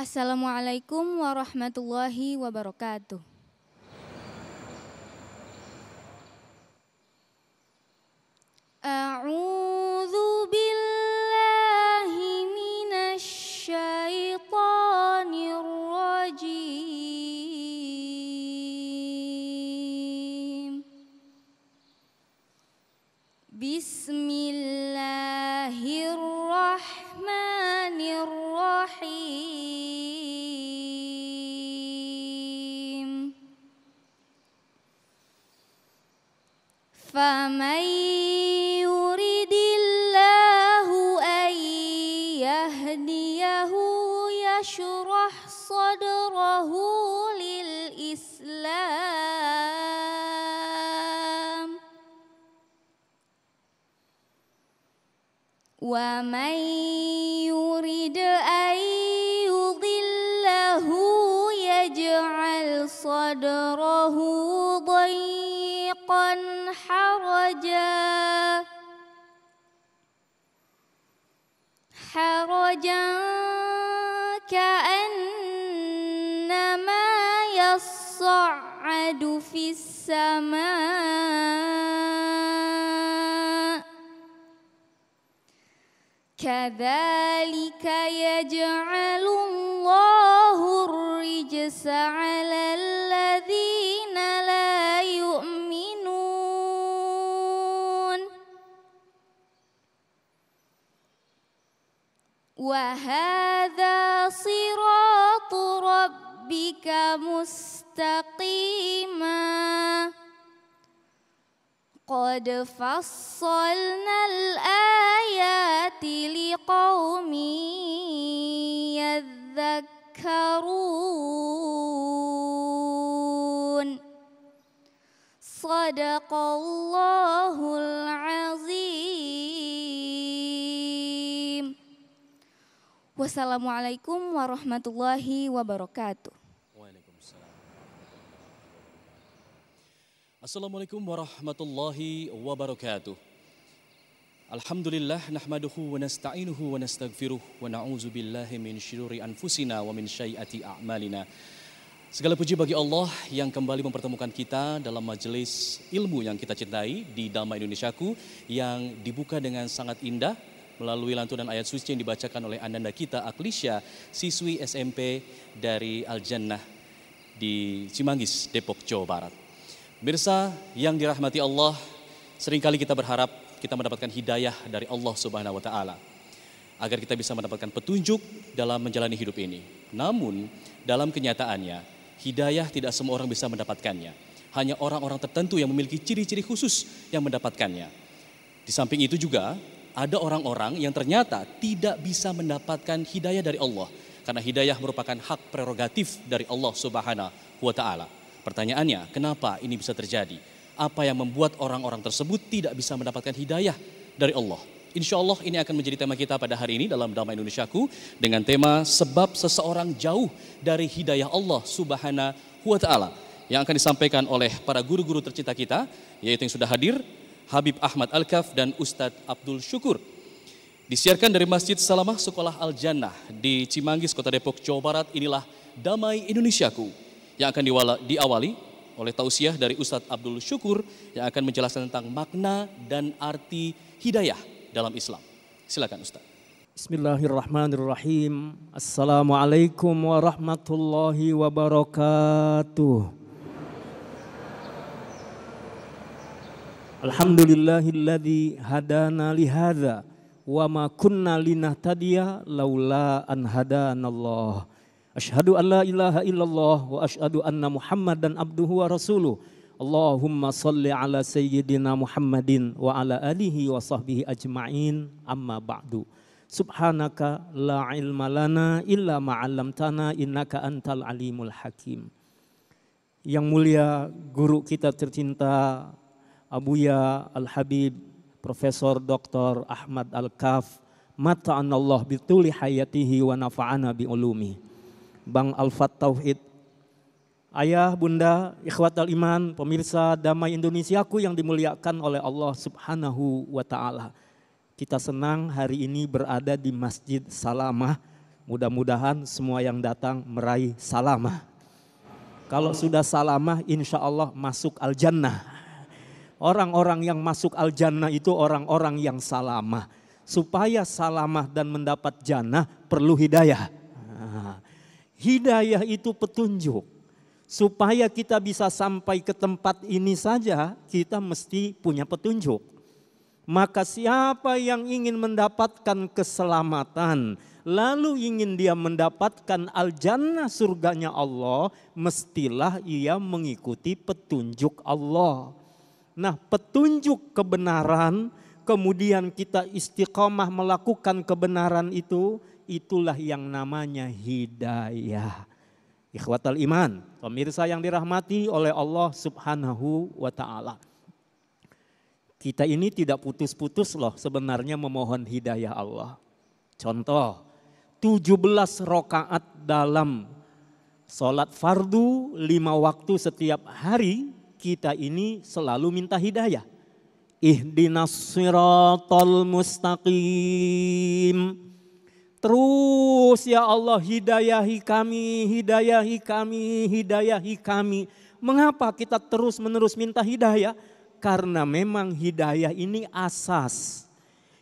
Assalamualaikum warahmatullahi wabarakatuh. A'udzu billahi minasy syaithanir rajim. Bismillahirrahmanirrahim. Faman yuridillahu an yahdiyahu yashrah sadrahu lil Islam. Wa man yurid an yudillahu yaj'al sadrahu dayqan harajan ka'annama yas'adu fis sama' kadzalika yaj'alullahu ar-rijsa 'alal ladzina la yu'minun. Wa hadza siratu rabbika mustaqima. Qad fassalnal ayati liqaumin yadhakkarun. Shadaqallahul azim. Wassalamualaikum warahmatullahi wabarakatuh. Assalamualaikum warahmatullahi wabarakatuh. Alhamdulillah nahmaduhu wa nasta'inuhu wa nastaghfiruh wa na'udzu billahi min syururi anfusina wa min syai'ati a'malina. Segala puji bagi Allah yang kembali mempertemukan kita dalam majelis ilmu yang kita cintai di Dhamma Indonesiaku yang dibuka dengan sangat indah melalui lantunan ayat suci yang dibacakan oleh ananda kita Aklisha, siswi SMP dari Al-Jannah di Cimanggis, Depok, Jawa Barat. Mirsa yang dirahmati Allah, seringkali kita berharap kita mendapatkan hidayah dari Allah Subhanahu wa Ta'ala agar kita bisa mendapatkan petunjuk dalam menjalani hidup ini. Namun dalam kenyataannya hidayah tidak semua orang bisa mendapatkannya. Hanya orang-orang tertentu yang memiliki ciri-ciri khusus yang mendapatkannya. Di samping itu juga ada orang-orang yang ternyata tidak bisa mendapatkan hidayah dari Allah karena hidayah merupakan hak prerogatif dari Allah Subhanahu wa Ta'ala. Pertanyaannya, kenapa ini bisa terjadi? Apa yang membuat orang-orang tersebut tidak bisa mendapatkan hidayah dari Allah? Insya Allah ini akan menjadi tema kita pada hari ini dalam Dhamma Indonesiaku dengan tema sebab seseorang jauh dari hidayah Allah Subhanahu wa Ta'ala yang akan disampaikan oleh para guru-guru tercinta kita, yaitu yang sudah hadir, Habib Ahmad Al-Kaf dan Ustadz Abdul Syukur. Disiarkan dari Masjid Salamah Sekolah Al-Jannah di Cimanggis, Kota Depok, Jawa Barat. Inilah Damai Indonesiaku yang akan diawali oleh tausiah dari Ustadz Abdul Syukur yang akan menjelaskan tentang makna dan arti hidayah dalam Islam. Silakan Ustadz. Bismillahirrahmanirrahim. Assalamualaikum warahmatullahi wabarakatuh. Alhamdulillahilladzi hadana lihadza wa ma kunna linahtadiya laula an hadanallah. Asyhadu an la ilaha illallah wa asyhadu anna Muhammadan abduhu wa rasuluh. Allahumma salli ala sayyidina Muhammadin wa ala alihi wa sahbihi ajma'in, amma ba'du. Subhanaka la ilma lana illa ma 'allamtana innaka antal alimul hakim. Yang mulia guru kita tercinta Abuya Al-Habib Profesor Dr. Ahmad Al-Kaf, mata'anallah bituli hayatihi wa nafa'ana bi ulumi. Bang Alfat Tauhid, ayah, bunda, ikhwatal iman, pemirsa Damai Indonesiaku yang dimuliakan oleh Allah Subhanahu wa Ta'ala. Kita senang hari ini berada di Masjid Salamah Mudah-mudahan semua yang datang meraih salamah. Kalau sudah salamah, insya Allah masuk al-jannah. Orang-orang yang masuk al-jannah itu orang-orang yang salamah. Supaya salamah dan mendapat jannah perlu hidayah. Hidayah itu petunjuk. Supaya kita bisa sampai ke tempat ini saja, kita mesti punya petunjuk. Maka siapa yang ingin mendapatkan keselamatan, lalu ingin dia mendapatkan al-jannah surganya Allah, mestilah ia mengikuti petunjuk Allah. Nah, petunjuk kebenaran, kemudian kita istiqomah melakukan kebenaran itu, itulah yang namanya hidayah. Ikhwatal iman, pemirsa yang dirahmati oleh Allah Subhanahu wa ta'ala. Kita ini tidak putus-putus loh sebenarnya memohon hidayah Allah. Contoh, 17 rakaat dalam sholat fardu 5 waktu setiap hari, kita ini selalu minta hidayah. Ihdinas siratal mustaqim. Terus ya Allah hidayahi kami, hidayahi kami, hidayahi kami. Mengapa kita terus menerus minta hidayah? Karena memang hidayah ini asas.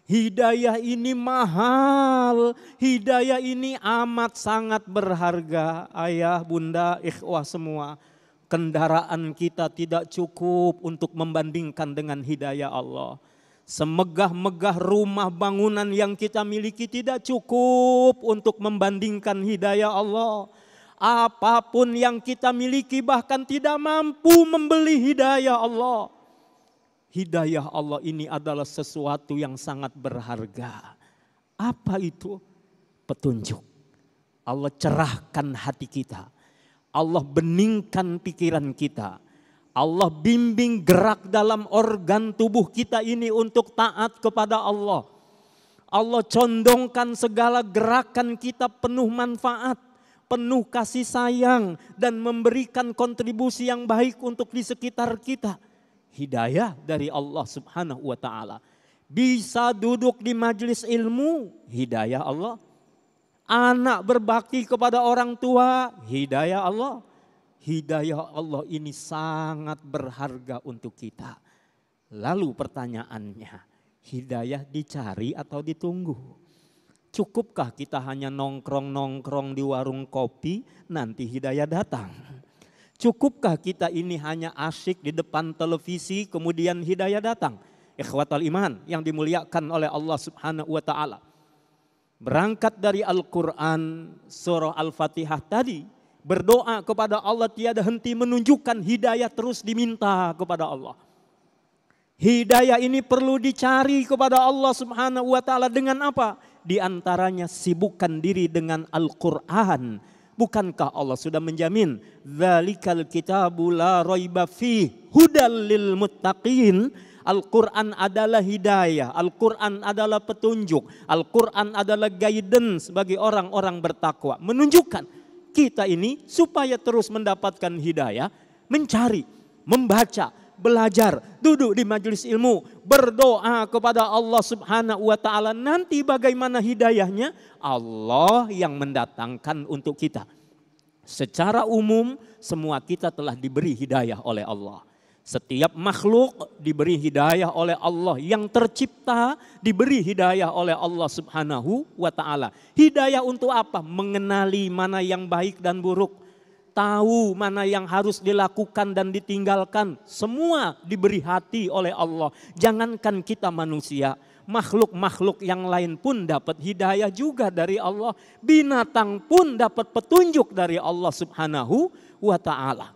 Hidayah ini mahal, hidayah ini amat sangat berharga. Ayah, bunda, ikhwah semua. Kendaraan kita tidak cukup untuk membandingkan dengan hidayah Allah. Semegah-megah rumah bangunan yang kita miliki tidak cukup untuk membandingkan hidayah Allah. Apapun yang kita miliki bahkan tidak mampu membeli hidayah Allah. Hidayah Allah ini adalah sesuatu yang sangat berharga. Apa itu? Petunjuk. Allah cerahkan hati kita. Allah beningkan pikiran kita. Allah bimbing gerak dalam organ tubuh kita ini untuk taat kepada Allah. Allah condongkan segala gerakan kita penuh manfaat, penuh kasih sayang, dan memberikan kontribusi yang baik untuk di sekitar kita. Hidayah dari Allah Subhanahu wa ta'ala. Bisa duduk di majelis ilmu, hidayah Allah. Anak berbakti kepada orang tua, hidayah Allah. Hidayah Allah ini sangat berharga untuk kita. Lalu pertanyaannya, hidayah dicari atau ditunggu? Cukupkah kita hanya nongkrong-nongkrong di warung kopi, nanti hidayah datang? Cukupkah kita ini hanya asyik di depan televisi kemudian hidayah datang? Ikhwatal iman yang dimuliakan oleh Allah Subhanahu wa ta'ala. Berangkat dari Al-Quran surah Al-Fatihah tadi, berdoa kepada Allah tiada henti menunjukkan hidayah terus diminta kepada Allah. Hidayah ini perlu dicari kepada Allah Subhanahu wa ta'ala dengan apa? Di antaranya sibukkan diri dengan Al-Quran. Bukankah Allah sudah menjamin dzalikal kitabu la raiba fih hudal lil muttaqin? Al-Quran adalah hidayah, Al-Quran adalah petunjuk, Al-Quran adalah guidance bagi orang-orang bertakwa. Menunjukkan kita ini supaya terus mendapatkan hidayah, mencari, membaca, belajar, duduk di majelis ilmu, berdoa kepada Allah Subhanahu wa ta'ala. Nanti bagaimana hidayahnya? Allah yang mendatangkan untuk kita. Secara umum semua kita telah diberi hidayah oleh Allah. Setiap makhluk diberi hidayah oleh Allah. Yang tercipta diberi hidayah oleh Allah Subhanahu wa ta'ala. Hidayah untuk apa? Mengenali mana yang baik dan buruk. Tahu mana yang harus dilakukan dan ditinggalkan. Semua diberi hati oleh Allah. Jangankan kita manusia, makhluk-makhluk yang lain pun dapat hidayah juga dari Allah. Binatang pun dapat petunjuk dari Allah Subhanahu wa ta'ala.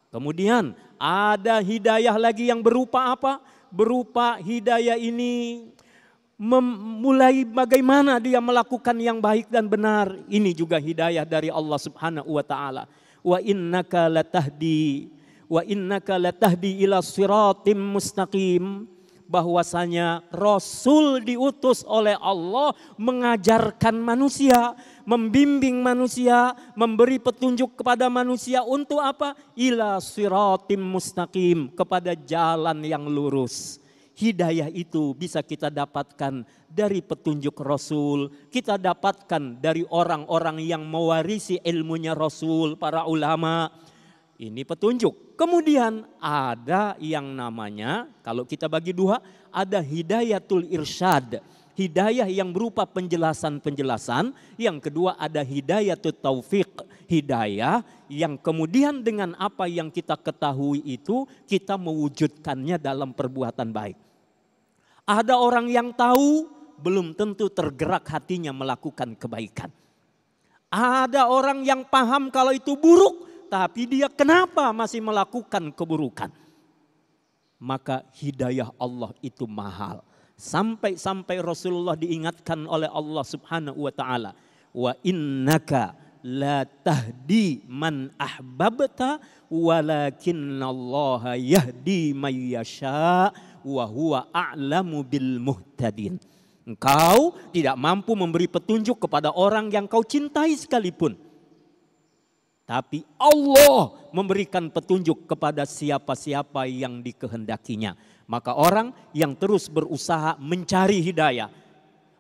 Kemudian ada hidayah lagi yang berupa apa? Berupa hidayah ini mulai bagaimana dia melakukan yang baik dan benar. Ini juga hidayah dari Allah Subhanahu wa ta'ala. Wa innaka latahdi ila siratim mustaqim. Bahwasanya Rasul diutus oleh Allah mengajarkan manusia, membimbing manusia, memberi petunjuk kepada manusia untuk apa? Ila siratim mustaqim, kepada jalan yang lurus. Hidayah itu bisa kita dapatkan dari petunjuk Rasul. Kita dapatkan dari orang-orang yang mewarisi ilmunya Rasul, para ulama. Ini petunjuk. Kemudian ada yang namanya, kalau kita bagi dua, ada hidayatul irsyad. Hidayah yang berupa penjelasan-penjelasan. Yang kedua ada hidayatul taufiq. Hidayah yang kemudian dengan apa yang kita ketahui itu kita mewujudkannya dalam perbuatan baik. Ada orang yang tahu belum tentu tergerak hatinya melakukan kebaikan. Ada orang yang paham kalau itu buruk tapi dia kenapa masih melakukan keburukan. Maka hidayah Allah itu mahal. Sampai Rasulullah diingatkan oleh Allah Subhanahu wa taala, wa innaka la tahdi man ahbabta walakinallaha yahdi may yasha wa huwa a'lamu bil muhtadin. Engkau tidak mampu memberi petunjuk kepada orang yang kau cintai sekalipun. Tapi Allah memberikan petunjuk kepada siapa-siapa yang dikehendakinya. Maka orang yang terus berusaha mencari hidayah.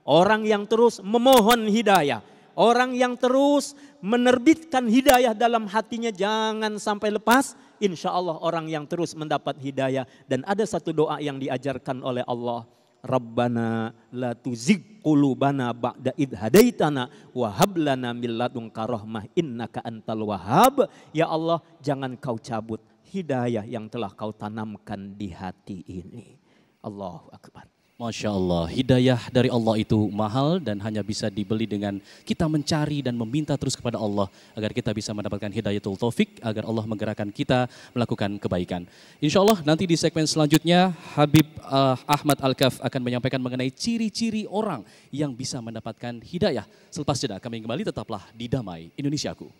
Orang yang terus memohon hidayah. Orang yang terus menerbitkan hidayah dalam hatinya jangan sampai lepas. Insya Allah orang yang terus mendapat hidayah. Dan ada satu doa yang diajarkan oleh Allah. Rabbana la tuzigh qulubana ba'da id hadaitana wa hab lana min ladunka rahmah innaka antal wahhab. Ya Allah, jangan kau cabut hidayah yang telah kau tanamkan di hati ini. Allahu akbar. Masya Allah, hidayah dari Allah itu mahal dan hanya bisa dibeli dengan kita mencari dan meminta terus kepada Allah agar kita bisa mendapatkan hidayatul taufik, agar Allah menggerakkan kita melakukan kebaikan. Insya Allah nanti di segmen selanjutnya Habib Ahmad Al-Kaf akan menyampaikan mengenai ciri-ciri orang yang bisa mendapatkan hidayah. Selepas jeda kami kembali, tetaplah di Damai Indonesiaku.